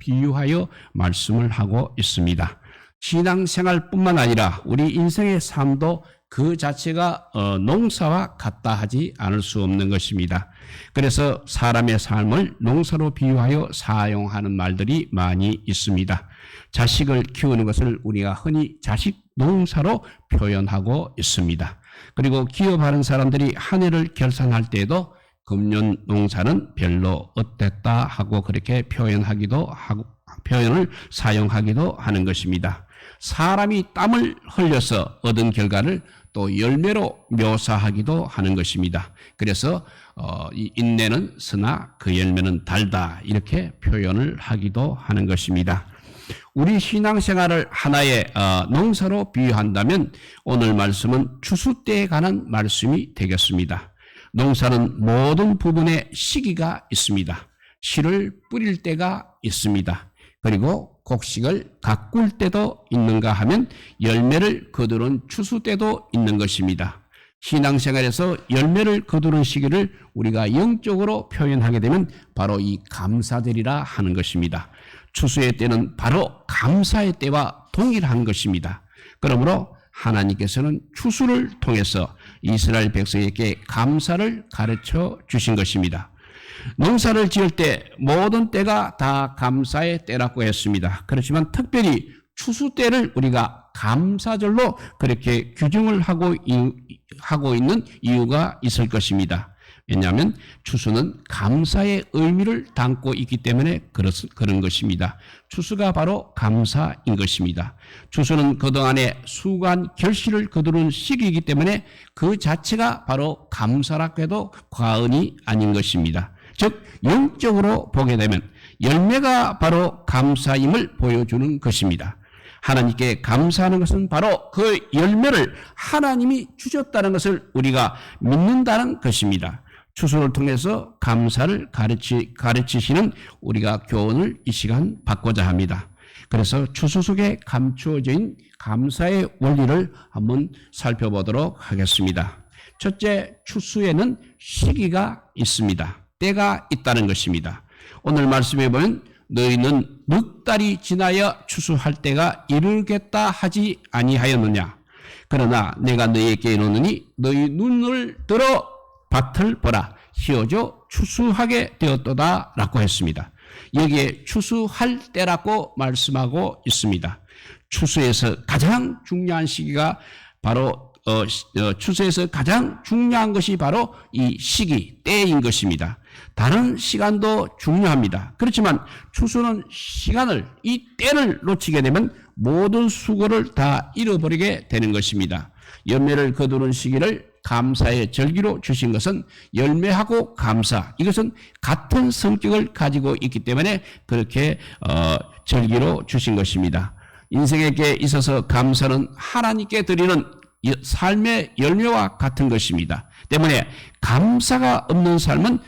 비유하여 말씀을 하고 있습니다. 신앙생활뿐만 아니라 우리 인생의 삶도 그 자체가 농사와 같다 하지 않을 수 없는 것입니다. 그래서 사람의 삶을 농사로 비유하여 사용하는 말들이 많이 있습니다. 자식을 키우는 것을 우리가 흔히 자식 농사로 표현하고 있습니다. 그리고 기업하는 사람들이 한 해를 결산할 때에도 금년 농사는 별로 어땠다 하고 그렇게 표현을 사용하기도 하는 것입니다. 사람이 땀을 흘려서 얻은 결과를 또 열매로 묘사하기도 하는 것입니다. 그래서 이 인내는 쓰나 그 열매는 달다 이렇게 표현을 하기도 하는 것입니다. 우리 신앙생활을 하나의 농사로 비유한다면 오늘 말씀은 추수 때에 관한 말씀이 되겠습니다. 농사는 모든 부분에 시기가 있습니다. 씨를 뿌릴 때가 있습니다. 그리고 곡식을 가꿀 때도 있는가 하면 열매를 거두는 추수 때도 있는 것입니다. 신앙생활에서 열매를 거두는 시기를 우리가 영적으로 표현하게 되면 바로 이 감사절이라 하는 것입니다. 추수의 때는 바로 감사의 때와 동일한 것입니다. 그러므로 하나님께서는 추수를 통해서 이스라엘 백성에게 감사를 가르쳐 주신 것입니다. 농사를 지을 때 모든 때가 다 감사의 때라고 했습니다. 그렇지만 특별히 추수 때를 우리가 감사절로 그렇게 규정을 하고 있는 이유가 있을 것입니다. 왜냐하면 추수는 감사의 의미를 담고 있기 때문에 그런 것입니다. 추수가 바로 감사인 것입니다. 추수는 그동안의 수고한 결실을 거두는 시기이기 때문에 그 자체가 바로 감사라고 해도 과언이 아닌 것입니다. 즉 영적으로 보게 되면 열매가 바로 감사임을 보여주는 것입니다. 하나님께 감사하는 것은 바로 그 열매를 하나님이 주셨다는 것을 우리가 믿는다는 것입니다. 추수를 통해서 감사를 가르치시는 우리가 교훈을 이 시간 받고자 합니다. 그래서 추수 속에 감추어져 있는 감사의 원리를 한번 살펴보도록 하겠습니다. 첫째, 추수에는 시기가 있습니다. 때가 있다는 것입니다. 오늘 말씀에 보면 너희는 넉 달이 지나야 추수할 때가 이르겠다 하지 아니하였느냐. 그러나 내가 너희에게 이르노니 너희 눈을 들어 밭을 보라. 휘어져 추수하게 되었도다 라고 했습니다. 여기에 추수할 때라고 말씀하고 있습니다. 추수에서 가장 중요한 시기가 바로 추수에서 가장 중요한 것이 바로 이 시기, 때인 것입니다. 다른 시간도 중요합니다. 그렇지만 추수는 시간을, 이 때를 놓치게 되면 모든 수고를 다 잃어버리게 되는 것입니다. 열매를 거두는 시기를 감사의 절기로 주신 것은 열매하고 감사, 이것은 같은 성격을 가지고 있기 때문에 그렇게 절기로 주신 것입니다. 인생에게 있어서 감사는 하나님께 드리는 삶의 열매와 같은 것입니다. 때문에 감사가 없는 삶은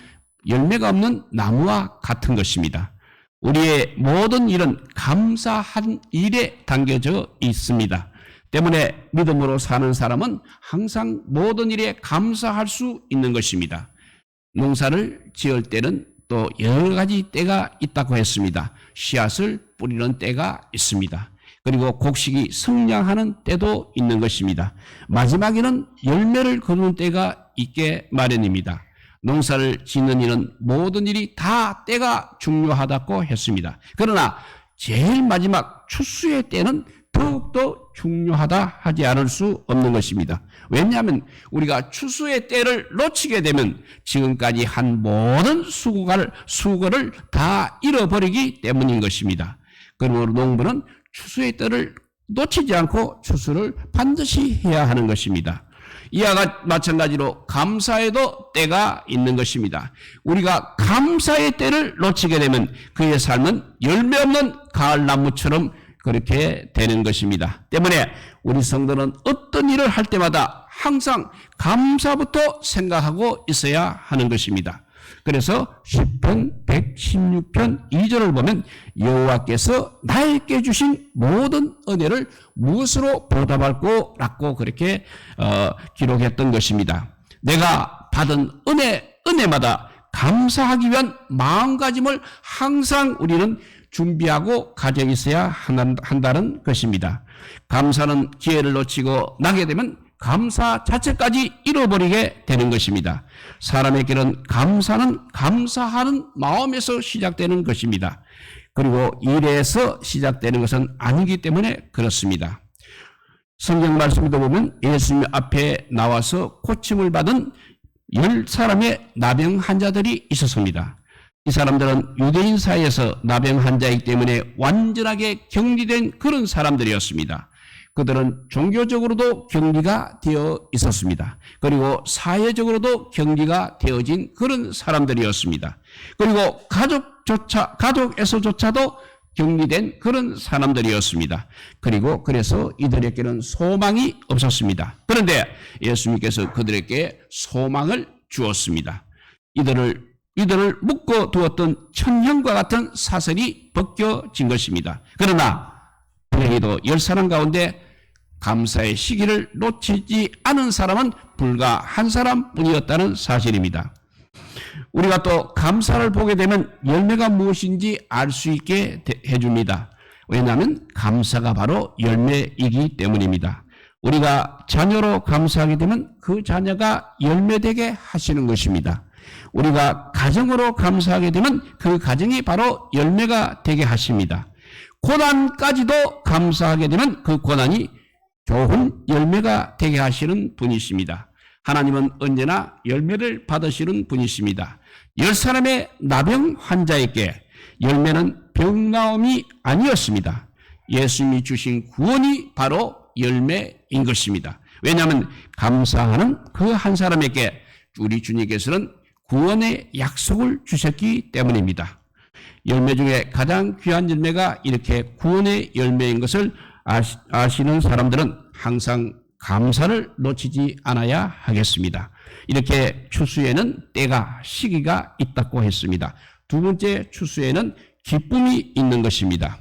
열매가 없는 나무와 같은 것입니다. 우리의 모든 일은 감사한 일에 담겨져 있습니다. 때문에 믿음으로 사는 사람은 항상 모든 일에 감사할 수 있는 것입니다. 농사를 지을 때는 또 여러 가지 때가 있다고 했습니다. 씨앗을 뿌리는 때가 있습니다. 그리고 곡식이 성장하는 때도 있는 것입니다. 마지막에는 열매를 거두는 때가 있게 마련입니다. 농사를 짓는 일은 모든 일이 다 때가 중요하다고 했습니다. 그러나 제일 마지막 추수의 때는 더욱더 중요하다 하지 않을 수 없는 것입니다. 왜냐하면 우리가 추수의 때를 놓치게 되면 지금까지 한 모든 수고를 다 잃어버리기 때문인 것입니다. 그러므로 농부는 추수의 때를 놓치지 않고 추수를 반드시 해야 하는 것입니다. 이와 마찬가지로 감사에도 때가 있는 것입니다. 우리가 감사의 때를 놓치게 되면 그의 삶은 열매 없는 가을나무처럼 그렇게 되는 것입니다. 때문에 우리 성도는 어떤 일을 할 때마다 항상 감사부터 생각하고 있어야 하는 것입니다. 그래서 시편 116편 2절을 보면 여호와께서 나에게 주신 모든 은혜를 무엇으로 보답할꼬 라고 그렇게 기록했던 것입니다. 내가 받은 은혜마다 감사하기 위한 마음가짐을 항상 우리는 준비하고 가져 있어야 한다는 것입니다. 감사는 기회를 놓치고 나게 되면 감사 자체까지 잃어버리게 되는 것입니다. 사람에게는 감사는 감사하는 마음에서 시작되는 것입니다. 그리고 일에서 시작되는 것은 아니기 때문에 그렇습니다. 성경 말씀도 보면 예수님 앞에 나와서 고침을 받은 10사람의 나병 환자들이 있었습니다. 이 사람들은 유대인 사이에서 나병 환자이기 때문에 완전하게 격리된 그런 사람들이었습니다. 그들은 종교적으로도 격리가 되어 있었습니다. 그리고 사회적으로도 격리가 되어진 그런 사람들이었습니다. 그리고 가족에서조차도 격리된 그런 사람들이었습니다. 그리고 그래서 이들에게는 소망이 없었습니다. 그런데 예수님께서 그들에게 소망을 주었습니다. 이들을 묶어 두었던 천형과 같은 사슬이 벗겨진 것입니다. 그러나 불행히도 10사람 가운데 감사의 시기를 놓치지 않은 사람은 불과 한 사람뿐이었다는 사실입니다. 우리가 또 감사를 보게 되면 열매가 무엇인지 알 수 있게 해줍니다. 왜냐하면 감사가 바로 열매이기 때문입니다. 우리가 자녀로 감사하게 되면 그 자녀가 열매되게 하시는 것입니다. 우리가 가정으로 감사하게 되면 그 가정이 바로 열매가 되게 하십니다. 고난까지도 감사하게 되면 그 고난이 좋은 열매가 되게 하시는 분이십니다. 하나님은 언제나 열매를 받으시는 분이십니다. 10사람의 나병 환자에게 열매는 병나음이 아니었습니다. 예수님이 주신 구원이 바로 열매인 것입니다. 왜냐하면 감사하는 그 한 사람에게 우리 주님께서는 구원의 약속을 주셨기 때문입니다. 열매 중에 가장 귀한 열매가 이렇게 구원의 열매인 것을 아시는 사람들은 항상 감사를 놓치지 않아야 하겠습니다. 이렇게 추수에는 때가 시기가 있다고 했습니다. 두 번째, 추수에는 기쁨이 있는 것입니다.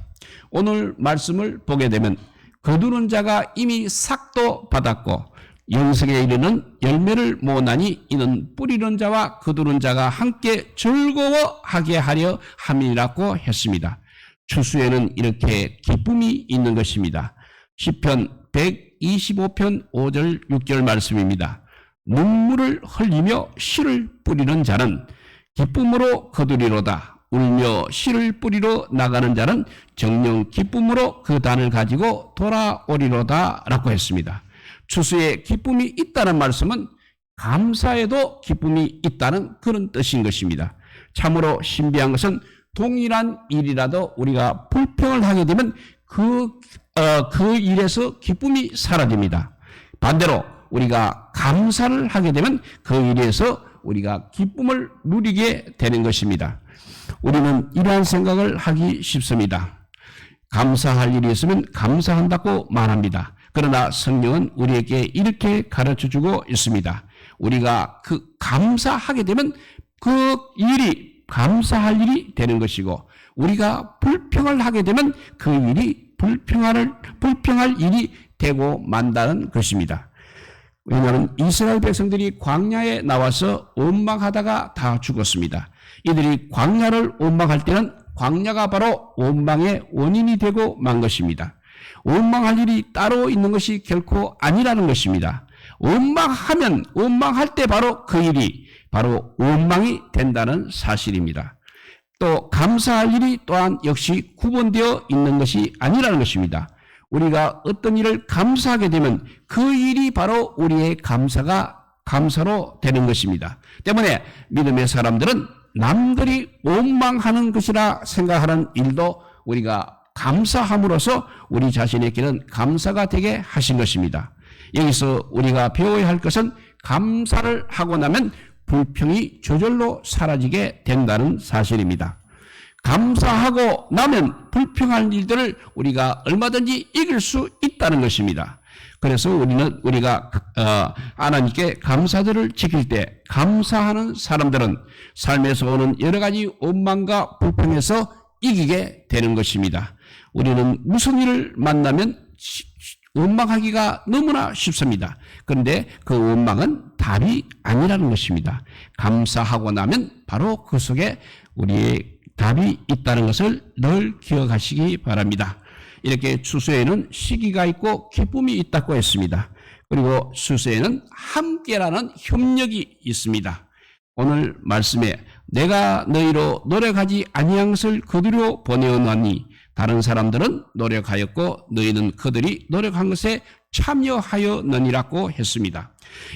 오늘 말씀을 보게 되면 거두는 자가 이미 삭도 받았고 영생에 이르는 열매를 모으나니 이는 뿌리는 자와 거두는 자가 함께 즐거워하게 하려 함이라고 했습니다. 추수에는 이렇게 기쁨이 있는 것입니다. 시편 125편 5절 6절 말씀입니다. 눈물을 흘리며 씨를 뿌리는 자는 기쁨으로 거두리로다. 울며 씨를 뿌리러 나가는 자는 정녕 기쁨으로 그 단을 가지고 돌아오리로다 라고 했습니다. 추수에 기쁨이 있다는 말씀은 감사에도 기쁨이 있다는 그런 뜻인 것입니다. 참으로 신비한 것은 동일한 일이라도 우리가 불평을 하게 되면 그 일에서 기쁨이 사라집니다. 반대로 우리가 감사를 하게 되면 그 일에서 우리가 기쁨을 누리게 되는 것입니다. 우리는 이러한 생각을 하기 쉽습니다. 감사할 일이 있으면 감사한다고 말합니다. 그러나 성령은 우리에게 이렇게 가르쳐주고 있습니다. 우리가 감사하게 되면 그 일이 감사할 일이 되는 것이고 우리가 불평을 하게 되면 그 일이 불평할 일이 되고 만다는 것입니다. 왜냐하면 이스라엘 백성들이 광야에 나와서 원망하다가 다 죽었습니다. 이들이 광야를 원망할 때는 광야가 바로 원망의 원인이 되고 만 것입니다. 원망할 일이 따로 있는 것이 결코 아니라는 것입니다. 원망할 때 바로 그 일이 바로 원망이 된다는 사실입니다. 또 감사할 일이 또한 역시 구분되어 있는 것이 아니라는 것입니다. 우리가 어떤 일을 감사하게 되면 그 일이 바로 우리의 감사로 되는 것입니다. 때문에 믿음의 사람들은 남들이 원망하는 것이라 생각하는 일도 우리가 감사함으로써 우리 자신에게는 감사가 되게 하신 것입니다. 여기서 우리가 배워야 할 것은 감사를 하고 나면 불평이 저절로 사라지게 된다는 사실입니다. 감사하고 나면 불평할 일들을 우리가 얼마든지 이길 수 있다는 것입니다. 그래서 우리가 하나님께 감사들을 지킬 때 감사하는 사람들은 삶에서 오는 여러 가지 원망과 불평에서 이기게 되는 것입니다. 우리는 무슨 일을 만나면 원망하기가 너무나 쉽습니다. 그런데 그 원망은 답이 아니라는 것입니다. 감사하고 나면 바로 그 속에 우리의 답이 있다는 것을 늘 기억하시기 바랍니다. 이렇게 추수에는 시기가 있고 기쁨이 있다고 했습니다. 그리고 추수에는 함께라는 협력이 있습니다. 오늘 말씀에 내가 너희로 노력하지 아니한 것을 그들로 보내었나니 다른 사람들은 노력하였고 너희는 그들이 노력한 것에 참여하였느니라고 했습니다.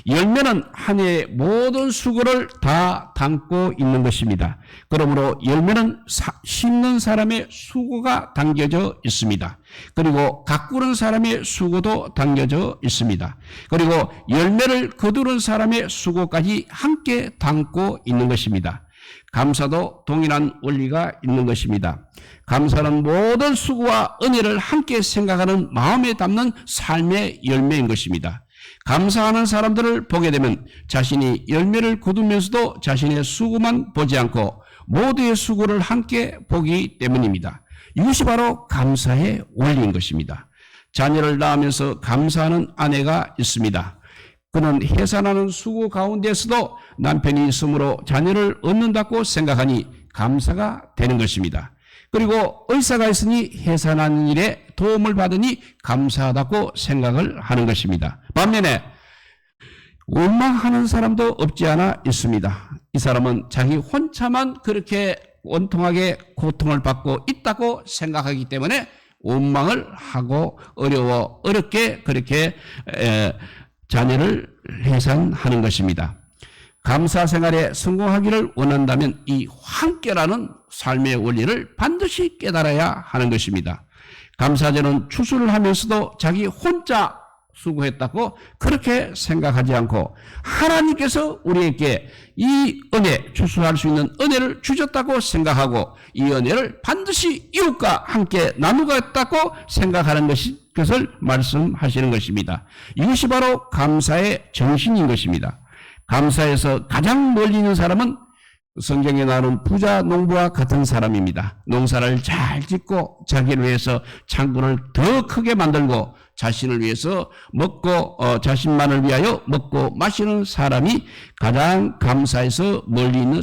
열매는 한 해의 모든 수고를 다 담고 있는 것입니다. 그러므로 열매는 심는 사람의 수고가 담겨져 있습니다. 그리고 가꾸는 사람의 수고도 담겨져 있습니다. 그리고 열매를 거두는 사람의 수고까지 함께 담고 있는 것입니다. 감사도 동일한 원리가 있는 것입니다. 감사는 모든 수고와 은혜를 함께 생각하는 마음에 담는 삶의 열매인 것입니다. 감사하는 사람들을 보게 되면 자신이 열매를 거두면서도 자신의 수고만 보지 않고 모두의 수고를 함께 보기 때문입니다. 이것이 바로 감사의 원리인 것입니다. 자녀를 낳으면서 감사하는 아내가 있습니다. 그는 해산하는 수고 가운데서도 남편이 있으므로 자녀를 얻는다고 생각하니 감사가 되는 것입니다. 그리고 의사가 있으니 해산하는 일에 도움을 받으니 감사하다고 생각을 하는 것입니다. 반면에 원망하는 사람도 없지 않아 있습니다. 이 사람은 자기 혼자만 그렇게 원통하게 고통을 받고 있다고 생각하기 때문에 원망을 하고 어렵게 그렇게 자녀를 해산하는 것입니다. 감사 생활에 성공하기를 원한다면 이 함께라는 삶의 원리를 반드시 깨달아야 하는 것입니다. 감사제는 추수를 하면서도 자기 혼자 수고했다고 그렇게 생각하지 않고 하나님께서 우리에게 이 은혜, 추수할 수 있는 은혜를 주셨다고 생각하고 이 은혜를 반드시 이웃과 함께 나누겠다고 생각하는 것을 말씀하시는 것입니다. 이것이 바로 감사의 정신인 것입니다. 감사에서 가장 멀리 있는 사람은 성경에 나오는 부자 농부와 같은 사람입니다. 농사를 잘 짓고 자기를 위해서 창고를 더 크게 만들고 자신을 위해서 자신만을 위하여 먹고 마시는 사람이 가장 감사에서 멀리 있는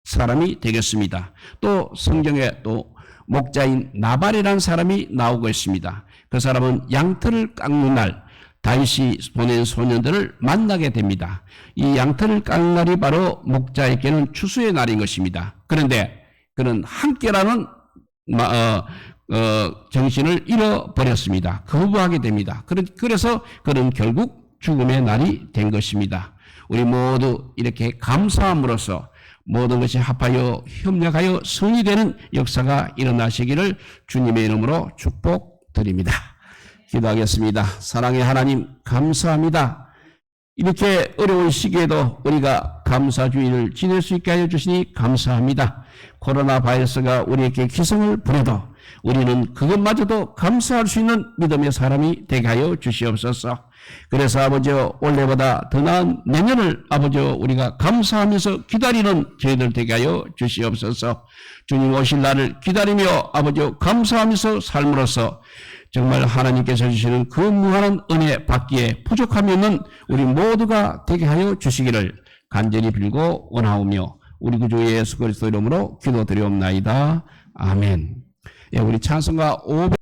사람이 되겠습니다. 또 성경에 또 목자인 나발이라는 사람이 나오고 있습니다. 그 사람은 양털을 깎는 날 다윗이 보낸 소년들을 만나게 됩니다. 이 양털을 깎는 날이 바로 목자에게는 추수의 날인 것입니다. 그런데 그는 함께라는 정신을 잃어버렸습니다. 거부하게 됩니다. 그래서 그는 결국 죽음의 날이 된 것입니다. 우리 모두 이렇게 감사함으로써 모든 것이 합하여 협력하여 성이 되는 역사가 일어나시기를 주님의 이름으로 축복드립니다. 기도하겠습니다. 사랑의 하나님 감사합니다. 이렇게 어려운 시기에도 우리가 감사주의를 지낼 수 있게 하여 주시니 감사합니다. 코로나 바이러스가 우리에게 기승을 부려도 우리는 그것마저도 감사할 수 있는 믿음의 사람이 되게 하여 주시옵소서. 그래서 아버지 올해보다 더 나은 내년을 아버지 우리가 감사하면서 기다리는 저희들 되게 하여 주시옵소서. 주님 오실 날을 기다리며 아버지 감사하면서 삶으로써 정말 하나님께서 주시는 그 무한한 은혜 받기에 부족하면은 우리 모두가 되게 하여 주시기를 간절히 빌고 원하오며 우리 구주 예수 그리스도 이름으로 기도드리옵나이다. 아멘. 예, 우리 찬송가 500